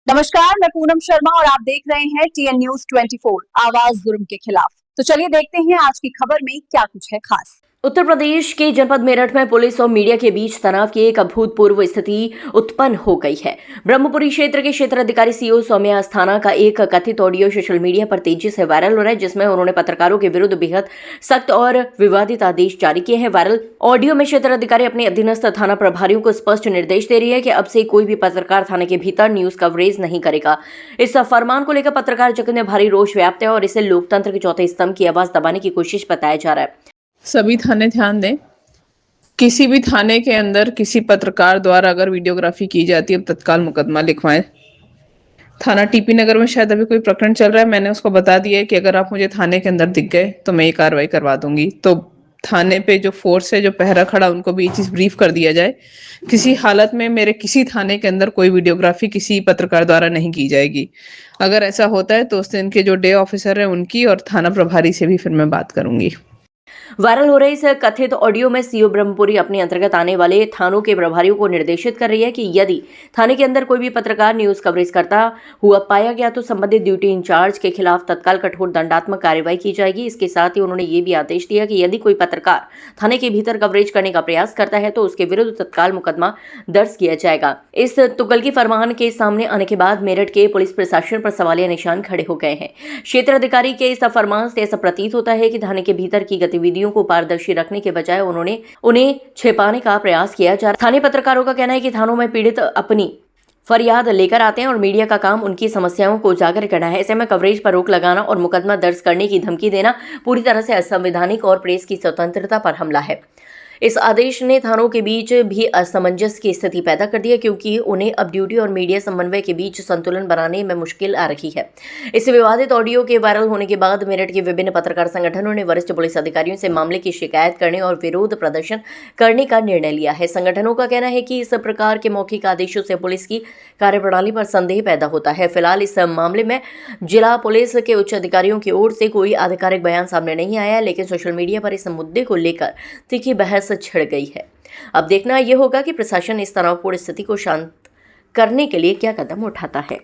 नमस्कार, मैं पूनम शर्मा और आप देख रहे हैं टीएन न्यूज 24 आवाज जुर्म के खिलाफ। तो चलिए देखते हैं आज की खबर में क्या कुछ है खास। उत्तर प्रदेश के जनपद मेरठ में पुलिस और मीडिया के बीच तनाव की एक अभूतपूर्व स्थिति उत्पन्न हो गई है। ब्रह्मपुरी क्षेत्र के क्षेत्र अधिकारी सीओ सौम्या अस्थाना का एक कथित ऑडियो सोशल मीडिया पर तेजी से वायरल हो रहा है, जिसमें उन्होंने पत्रकारों के विरुद्ध बेहद सख्त और विवादित आदेश जारी किए हैं। वायरल ऑडियो में क्षेत्र अधिकारी अपने अधीनस्थ थाना प्रभारियों को स्पष्ट निर्देश दे रही है कि अब से कोई भी पत्रकार थाने के भीतर न्यूज कवरेज नहीं करेगा। इस फरमान को लेकर पत्रकार जगत में भारी रोष व्याप्त है और इसे लोकतंत्र के चौथे स्तंभ की आवाज दबाने की कोशिश बताया जा रहा है। सभी थाने ध्यान दें, किसी भी थाने के अंदर किसी पत्रकार द्वारा अगर वीडियोग्राफी की जाती है तत्काल मुकदमा लिखवाएं। थाना टीपी नगर में शायद अभी कोई प्रकरण चल रहा है, मैंने उसको बता दिया है कि अगर आप मुझे थाने के अंदर दिख गए तो मैं ये कार्रवाई करवा दूंगी। तो थाने पे जो फोर्स है, जो पहरा खड़ा, उनको भी ये चीज़ ब्रीफ कर दिया जाए। किसी हालत में मेरे किसी थाने के अंदर कोई वीडियोग्राफी किसी पत्रकार द्वारा नहीं की जाएगी। अगर ऐसा होता है तो उस दिन के जो डे ऑफिसर है उनकी और थाना प्रभारी से भी फिर मैं बात करूंगी। वायरल हो रहे इस कथित ऑडियो में सीओ ब्रह्मपुरी अपने अंतर्गत आने वाले थानों के प्रभारियों को निर्देशित कर रही है कि यदि थाने के अंदर कोई भी पत्रकार न्यूज कवरेज करता हुआ पाया गया तो संबंधित ड्यूटी इंचार्ज के खिलाफ तत्काल कठोर दंडात्मक कार्रवाई की जाएगी। इसके साथ ही उन्होंने ये भी आदेश दिया कि यदि कोई पत्रकार थाने के भीतर कवरेज करने का प्रयास करता है तो उसके विरुद्ध तत्काल मुकदमा दर्ज किया जाएगा। इस तुगलकी फरमान के सामने आने के बाद मेरठ के पुलिस प्रशासन पर सवालिया निशान खड़े हो गए हैं। क्षेत्र अधिकारी के इस फरमान से ऐसा प्रतीत होता है कि थाने के भीतर की गतिविधियों को पारदर्शी रखने के बजाय उन्हें छिपाने का प्रयास किया जा रहा है। स्थानीय पत्रकारों का कहना है कि थानों में पीड़ित अपनी फरियाद लेकर आते हैं और मीडिया का काम उनकी समस्याओं को उजागर करना है। ऐसे में कवरेज पर रोक लगाना और मुकदमा दर्ज करने की धमकी देना पूरी तरह से असंवैधानिक और प्रेस की स्वतंत्रता पर हमला है। इस आदेश ने थानों के बीच भी असमंजस की स्थिति पैदा कर दी है, क्योंकि उन्हें अब ड्यूटी और मीडिया समन्वय के बीच संतुलन बनाने में मुश्किल आ रही है। इस विवादित ऑडियो के वायरल होने के बाद मेरठ के विभिन्न पत्रकार संगठनों ने वरिष्ठ पुलिस अधिकारियों से मामले की शिकायत करने और विरोध प्रदर्शन करने का निर्णय लिया है। संगठनों का कहना है कि इस प्रकार के मौखिक आदेशों से पुलिस की कार्यप्रणाली पर संदेह पैदा होता है। फिलहाल इस मामले में जिला पुलिस के उच्च अधिकारियों की ओर से कोई आधिकारिक बयान सामने नहीं आया, लेकिन सोशल मीडिया पर इस मुद्दे को लेकर तीखी बहस छिड़ गई है। अब देखना यह होगा कि प्रशासन इस तनावपूर्ण स्थिति को शांत करने के लिए क्या कदम उठाता है।